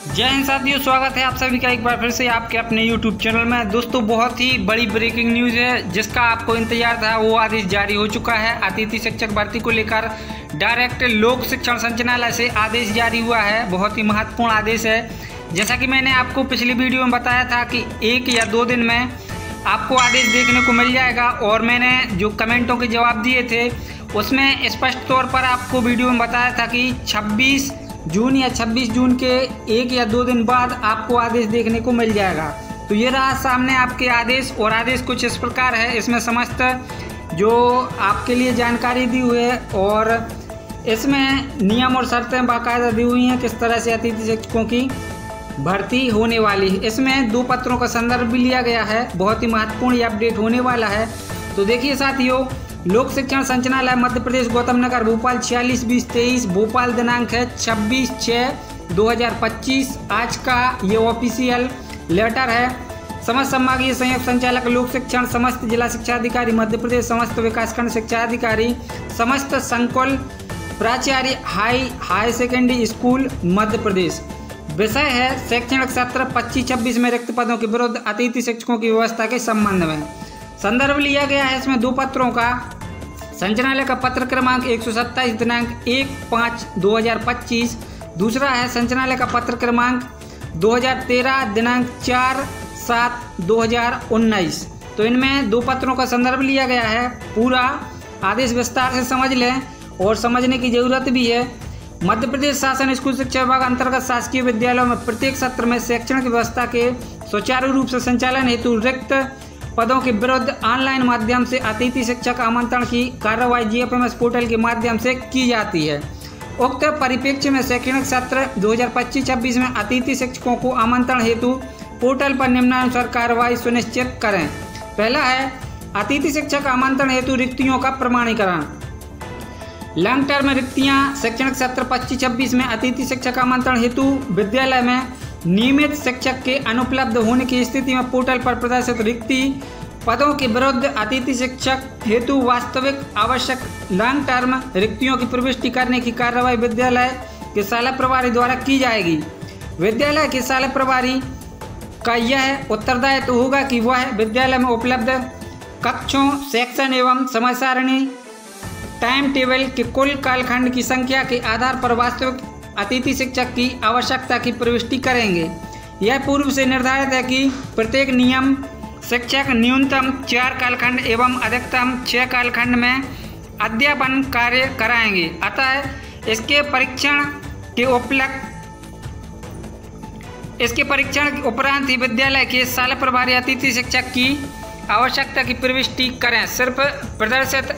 जय हिंद साथियों, स्वागत है आप सभी का एक बार फिर से आपके अपने YouTube चैनल में। दोस्तों, बहुत ही बड़ी ब्रेकिंग न्यूज़ है जिसका आपको इंतजार था, वो आदेश जारी हो चुका है। अतिथि शिक्षक भर्ती को लेकर डायरेक्ट लोक शिक्षण संचालनालय से आदेश जारी हुआ है। बहुत ही महत्वपूर्ण आदेश है। जैसा कि मैंने आपको पिछली वीडियो में बताया था कि 1 या 2 दिन में आपको आदेश देखने को मिल जाएगा, और मैंने जो कमेंटों के जवाब दिए थे उसमें स्पष्ट तौर पर आपको वीडियो में बताया था कि 26 जून या 26 जून के 1 या 2 दिन बाद आपको आदेश देखने को मिल जाएगा। तो ये रहा सामने आपके आदेश, और आदेश कुछ इस प्रकार है। इसमें समस्त जो आपके लिए जानकारी दी हुई है, और इसमें नियम और शर्तें बाकायदा दी हुई हैं किस तरह से अतिथि शिक्षकों की भर्ती होने वाली है। इसमें 2 पत्रों का संदर्भ भी लिया गया है। बहुत ही महत्वपूर्ण ये अपडेट होने वाला है। तो देखिए साथियों, लोक शिक्षण संचालनालय मध्य प्रदेश गौतम नगर भोपाल 46/20/23 भोपाल दिनांक है 26/6/2025। आज का ये ऑफिशियल लेटर है। समस्त संभागीय संयुक्त संचालक लोक शिक्षण, समस्त जिला शिक्षा अधिकारी मध्य प्रदेश, समस्त विकासखंड शिक्षा अधिकारी, समस्त संकुल प्राचार्य high secondary school Madhya Pradesh. विषय है शैक्षणिक सत्र 25-26 में रिक्त पदों के विरुद्ध अतिथि शिक्षकों की व्यवस्था के संबंध में। संदर्भ लिया गया है इसमें 2 पत्रों का। संचालनालय का पत्र क्रमांक 127 दिनांक 1/5/2025। दूसरा है संचालनालय का पत्र क्रमांक 2013 दिनांक 4/7/2019। तो इनमें 2 पत्रों का संदर्भ लिया गया है। पूरा आदेश विस्तार से समझ लें, और समझने की जरूरत भी है। मध्य प्रदेश शासन स्कूल शिक्षा विभाग अंतर्गत शासकीय विद्यालयों में प्रत्येक सत्र में शैक्षणिक व्यवस्था के सुचारू रूप से संचालन हेतु रिक्त पदों के विरुद्ध ऑनलाइन माध्यम से अतिथि शिक्षक आमंत्रण की कार्रवाई GFMS पोर्टल के माध्यम से की जाती है। उक्त परिप्रेक्ष्य में शैक्षणिक सत्र 2025-26 में अतिथि शिक्षकों को आमंत्रण हेतु पोर्टल पर निम्नानुसार कार्रवाई सुनिश्चित करें। पहला है अतिथि शिक्षक आमंत्रण हेतु रिक्तियों का प्रमाणीकरण। लॉन्ग टर्म रिक्तियां शैक्षणिक सत्र 25-26 में अतिथि शिक्षक आमंत्रण हेतु विद्यालय में नियमित शिक्षक के अनुपलब्ध होने की स्थिति में पोर्टल पर प्रदर्शित रिक्ति पदों के विरुद्ध अतिथि शिक्षक हेतु वास्तविक आवश्यक लॉन्ग टर्म रिक्तियों की प्रविष्टि करने की कार्रवाई विद्यालय के शाला प्रभारी द्वारा की जाएगी। विद्यालय के शाला प्रभारी का यह उत्तरदायित्व होगा कि वह विद्यालय में उपलब्ध कक्षों, सेक्शन एवं समय सारणी टाइम टेबल के कुल कालखंड की संख्या के आधार पर वास्तविक अतिथि शिक्षक की आवश्यकता की प्रविष्टि करेंगे। यह पूर्व से निर्धारित है कि प्रत्येक नियम शिक्षक न्यूनतम 4 कालखंड एवं अधिकतम 6 कालखंड में अध्यापन कार्य कराएंगे। अतः इसके परीक्षण के उपरांत ही विद्यालय के शाला प्रभारी अतिथि शिक्षक की आवश्यकता की प्रविष्टि करें। सिर्फ प्रदर्शित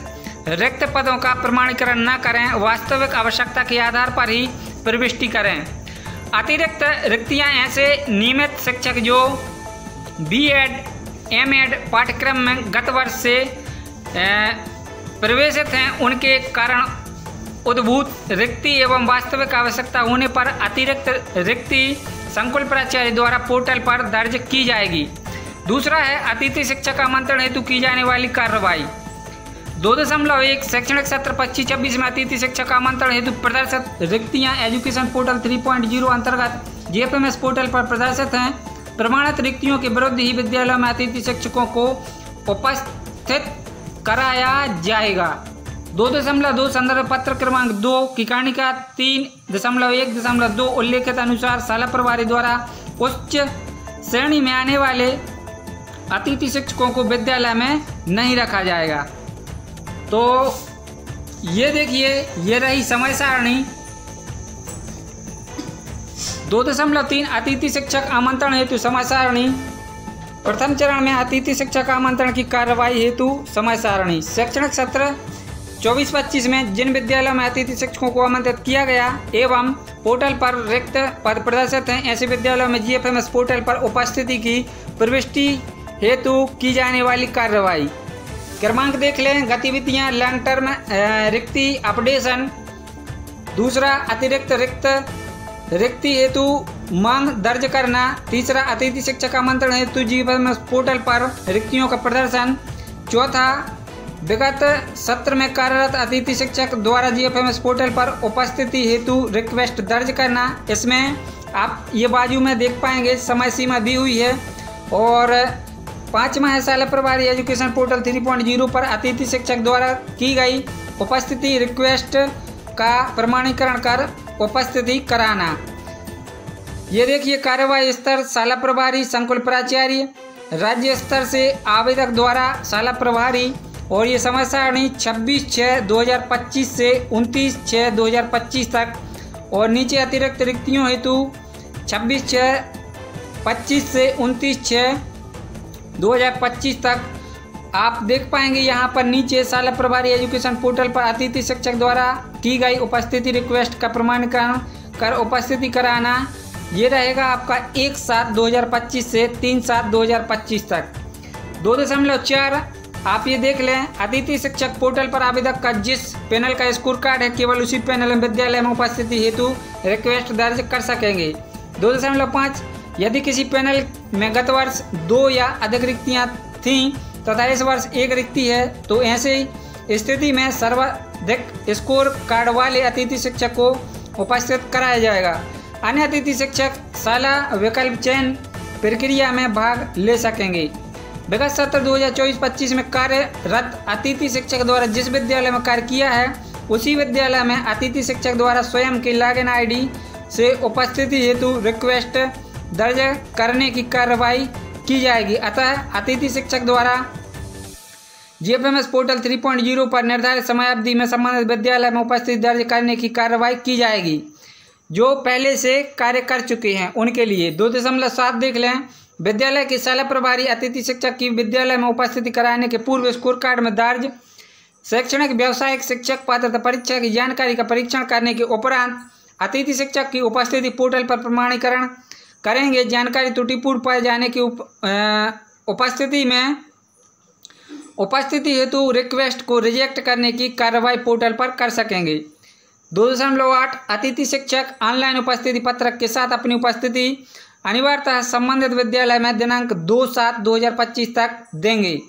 रिक्त पदों का प्रमाणीकरण न करें, वास्तविक आवश्यकता के आधार पर ही प्रविष्टि करें। अतिरिक्त रिक्तियां ऐसे नियमित शिक्षक जो BEd M.Ed पाठ्यक्रम में गत वर्ष से प्रवेशित हैं, उनके कारण उद्भूत रिक्ति एवं वास्तविक आवश्यकता होने पर अतिरिक्त रिक्ति संकुल प्राचार्य द्वारा पोर्टल पर दर्ज की जाएगी। दूसरा है अतिथि शिक्षक आमंत्रण हेतु की जाने वाली कार्रवाई। 2.1 शैक्षणिक सत्र 25-26 में अतिथि शिक्षक आमंत्रण हेतु प्रदर्शित रिक्तियां एजुकेशन पोर्टल 3.0 अंतर्गत GFMS पोर्टल पर प्रदर्शित हैं। प्रमाणित रिक्तियों के विरुद्ध ही विद्यालयों में अतिथि शिक्षकों को उपस्थित कराया जाएगा। 2.2 संदर्भ पत्र क्रमांक 2 की कारणिका 3.1.2 उल्लेखित अनुसार शाला प्रभारी द्वारा उच्च श्रेणी में आने वाले अतिथि शिक्षकों को विद्यालय में नहीं रखा जाएगा। तो ये देखिए, ये रही समय सारणी। 2.3 अतिथि शिक्षक आमंत्रण हेतु समय सारणी। प्रथम चरण में अतिथि शिक्षक आमंत्रण की कार्रवाई हेतु समय सारणी। शैक्षणिक सत्र 24-25 में जिन विद्यालयों में अतिथि शिक्षकों को आमंत्रित किया गया एवं पोर्टल पर रिक्त पद प्रदर्शित हैं, ऐसे विद्यालयों में GFMS पोर्टल पर उपस्थिति की प्रविष्टि हेतु की जाने वाली कार्रवाई। क्रमांक देख लें। गतिविधियां लॉन्ग टर्म रिक्ति अपडेशन। दूसरा अतिरिक्त रिक्ति हेतु मांग दर्ज करना। तीसरा अतिथि शिक्षक आमंत्रण हेतु GFMS पोर्टल पर रिक्तियों का प्रदर्शन। चौथा विगत सत्र में कार्यरत अतिथि शिक्षक द्वारा GFMS पोर्टल पर उपस्थिति हेतु रिक्वेस्ट दर्ज करना। इसमें आप ये बाजू में देख पाएंगे समय सीमा दी हुई है। और 5वां है शाला प्रभारी एजुकेशन पोर्टल 3.0 पर अतिथि शिक्षक द्वारा की गई उपस्थिति रिक्वेस्ट का प्रमाणीकरण कर उपस्थिति कराना। ये देखिए कार्यवाही स्तर शाला प्रभारी संकुल प्राचार्य, राज्य स्तर से आवेदक द्वारा शाला प्रभारी, और ये समय सारणी 26/6/2025 से 29/6/2025 तक। और नीचे अतिरिक्त रिक्तियों हेतु 26/6/25 से 29/6/2025 तक आप देख पाएंगे। यहाँ पर नीचे शाला प्रभारी एजुकेशन पोर्टल पर अतिथि शिक्षक द्वारा की गई उपस्थिति रिक्वेस्ट का प्रमाणीकरण कर उपस्थिति कराना। ये रहेगा आपका 1/7/2025 से 3/7/2025 तक। 2.4 आप ये देख लें, अतिथि शिक्षक पोर्टल पर आवेदक का जिस पैनल का स्कोर कार्ड है केवल उसी पैनल में विद्यालय में उपस्थिति हेतु रिक्वेस्ट दर्ज कर सकेंगे। 2.5 यदि किसी पैनल में गत वर्ष 2 या अधिक रिक्तियाँ थीं तथा इस वर्ष 1 रिक्ति है तो ऐसे स्थिति में सर्वाधिक स्कोर कार्ड वाले अतिथि शिक्षक को उपस्थित कराया जाएगा। अन्य अतिथि शिक्षक शाला विकल्प चयन प्रक्रिया में भाग ले सकेंगे। विगत सत्र 2024-25 में कार्यरत अतिथि शिक्षक द्वारा जिस विद्यालय में कार्य किया है उसी विद्यालय में अतिथि शिक्षक द्वारा स्वयं की लॉगिन आईडी से उपस्थिति हेतु रिक्वेस्ट दर्ज करने की कार्रवाई की जाएगी। अतः अतिथि शिक्षक द्वारा जीएफएमएस पोर्टल 3.0 पर निर्धारित समयावधि में संबंधित विद्यालय में उपस्थिति दर्ज करने की कार्रवाई की जाएगी। जो पहले से कार्य कर चुके हैं उनके लिए 2.7 देख लें, विद्यालय के शाला प्रभारी अतिथि शिक्षक की विद्यालय में उपस्थिति कराने के पूर्व स्कोर कार्ड में दर्ज शैक्षणिक व्यावसायिक शिक्षक पात्रता परीक्षा की जानकारी का परीक्षण करने के उपरांत अतिथि शिक्षक की उपस्थिति पोर्टल पर प्रमाणीकरण करेंगे। जानकारी त्रुटिपूर्ण पाए जाने की उपस्थिति हेतु रिक्वेस्ट को रिजेक्ट करने की कार्रवाई पोर्टल पर कर सकेंगे। 2.8 अतिथि शिक्षक ऑनलाइन उपस्थिति पत्रक के साथ अपनी उपस्थिति अनिवार्यतः संबंधित विद्यालय में दिनांक 2/7/2025 तक देंगे।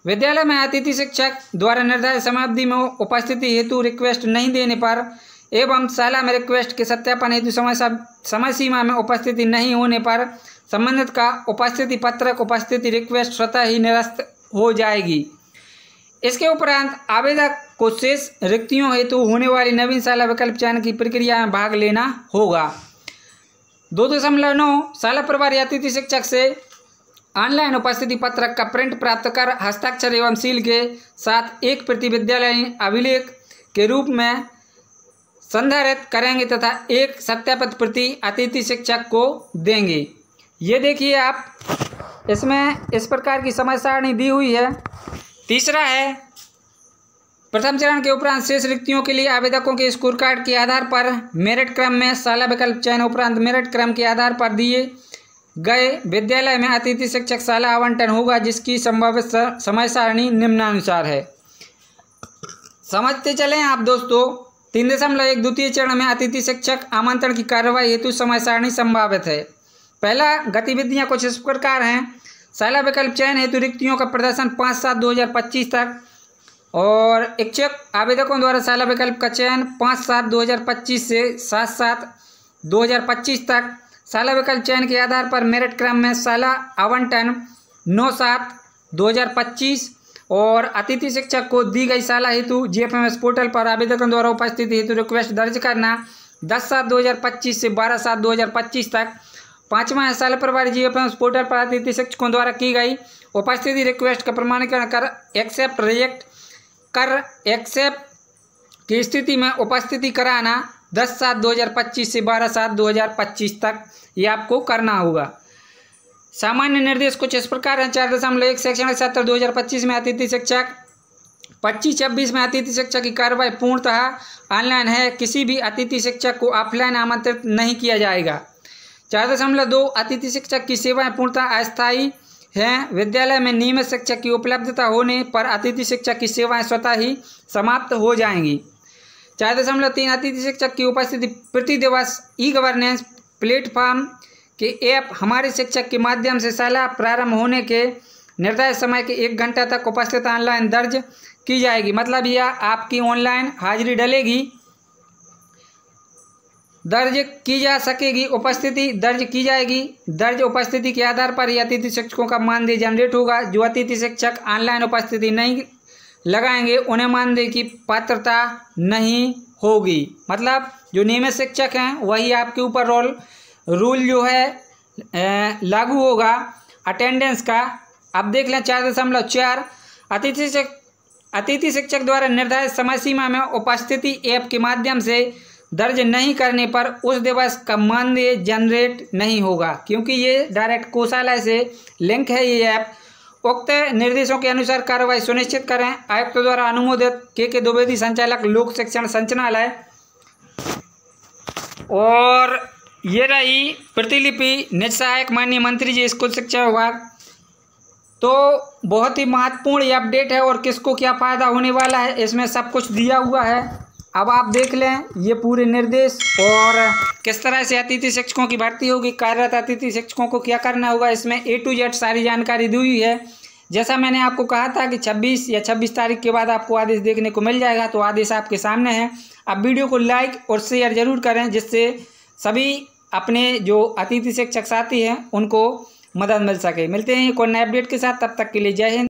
विद्यालय में अतिथि शिक्षक द्वारा निर्धारित समयावधि में उपस्थिति हेतु रिक्वेस्ट नहीं देने पर एवं शाला में रिक्वेस्ट के सत्यापन हेतु समय सीमा में उपस्थिति नहीं होने पर संबंधित का उपस्थिति पत्रक उपस्थिति रिक्वेस्ट स्वतः ही निरस्त हो जाएगी। इसके उपरांत आवेदक को शेष रिक्तियों हेतु होने वाली नवीन शाला विकल्प चयन की प्रक्रिया में भाग लेना होगा। 2.9 शाला प्रभारी अतिथि शिक्षक से ऑनलाइन उपस्थिति पत्रक का प्रिंट प्राप्त कर हस्ताक्षर एवं सील के साथ एक प्रति विद्यालय अभिलेख के रूप में संधारित करेंगे तथा एक सत्यापित प्रति अतिथि शिक्षक को देंगे। ये देखिए आप, इसमें इस प्रकार की समय सारणी दी हुई है। तीसरा है, प्रथम चरण के उपरांत शेष रिक्तियों के लिए आवेदकों के स्कोर कार्ड के आधार पर मेरिट क्रम में शाला विकल्प चयन उपरांत मेरिट क्रम के आधार पर दिए गए विद्यालय में अतिथि शिक्षक शाला आवंटन होगा, जिसकी संभावित समय सारणी निम्नानुसार है। समझते चलें आप दोस्तों। 3.1 द्वितीय चरण में अतिथि शिक्षक आमंत्रण की कार्रवाई हेतु समय सारणी संभावित है। पहला, गतिविधियां कुछ इस प्रकार हैं। शाला विकल्प चयन हेतु रिक्तियों का प्रदर्शन 5/7/2025 तक और इच्छुक आवेदकों द्वारा शाला विकल्प का चयन 5/7/2025 से 7/7/2025 तक। शाला विकल्प चयन के आधार पर मेरिट क्रम में शाला आवंटन 9/7/2025 और अतिथि शिक्षक को दी गई शाला हेतु जीएफएमएस पोर्टल पर आवेदकों द्वारा उपस्थिति हेतु रिक्वेस्ट दर्ज करना 10/7/2025 से 12/7/2025 तक। 5वां है, शाला प्रभारी जीएफएमएस पोर्टल पर अतिथि शिक्षकों द्वारा की गई उपस्थिति रिक्वेस्ट का प्रमाणीकरण कर एक्सेप्ट रिजेक्ट कर एक्सेप्ट की स्थिति में उपस्थिति कराना 10/7/2025 से 12/7/2025 तक। ये आपको करना होगा। सामान्य निर्देश कुछ इस प्रकार हैं। 4.1 शैक्षणिक सत्र 2025 में अतिथि शिक्षक 25-26 में अतिथि शिक्षक की कार्रवाई पूर्णतः ऑनलाइन है। किसी भी अतिथि शिक्षक को ऑफलाइन आमंत्रित नहीं किया जाएगा। 4.2 अतिथि शिक्षक की सेवाएं पूर्णतः अस्थायी हैं। विद्यालय में नियमित शिक्षक की उपलब्धता होने पर अतिथि शिक्षक की सेवाएं स्वतः ही समाप्त हो जाएंगी। 4.3 अतिथि शिक्षक की उपस्थिति प्रति दिवस ई गवर्नेंस प्लेटफॉर्म के ऐप हमारे शिक्षक के माध्यम से शाला प्रारंभ होने के निर्धारित समय के 1 घंटा तक उपस्थित ऑनलाइन दर्ज की जाएगी। मतलब यह आपकी ऑनलाइन हाजिरी डलेगी दर्ज की जा सकेगी, उपस्थिति दर्ज की जाएगी। दर्ज उपस्थिति के आधार पर ही अतिथि शिक्षकों का मानदेय जनरेट होगा। जो अतिथि शिक्षक ऑनलाइन उपस्थिति नहीं लगाएंगे उन्हें मानदेय की पात्रता नहीं होगी। मतलब जो नियमित शिक्षक हैं वही आपके ऊपर रूल जो है लागू होगा अटेंडेंस का। अब देख लें 4.4 अतिथि शिक्षक द्वारा निर्धारित समय सीमा में उपस्थिति ऐप के माध्यम से दर्ज नहीं करने पर उस दिवस का मानदेय जनरेट नहीं होगा, क्योंकि ये डायरेक्ट कोषालय से लिंक है ये ऐप। उक्त निर्देशों के अनुसार कार्रवाई सुनिश्चित करें। आयुक्त द्वारा अनुमोदित के द्विवेदी, संचालक लोक शिक्षण संचालनालय। और ये रही प्रतिलिपि निज सहायक माननीय मंत्री जी स्कूल शिक्षा विभाग। तो बहुत ही महत्वपूर्ण ये अपडेट है और किसको क्या फ़ायदा होने वाला है इसमें सब कुछ दिया हुआ है। अब आप देख लें ये पूरे निर्देश और किस तरह से अतिथि शिक्षकों की भर्ती होगी, कार्यरत अतिथि शिक्षकों को क्या करना होगा, इसमें A to Z सारी जानकारी दी हुई है। जैसा मैंने आपको कहा था कि 26 तारीख के बाद आपको आदेश देखने को मिल जाएगा, तो आदेश आपके सामने है। अब वीडियो को लाइक और शेयर जरूर करें जिससे सभी अपने जो अतिथि शिक्षक साथी हैं उनको मदद मिल सके। मिलते हैं एक और नए अपडेट के साथ, तब तक के लिए जय हिंद।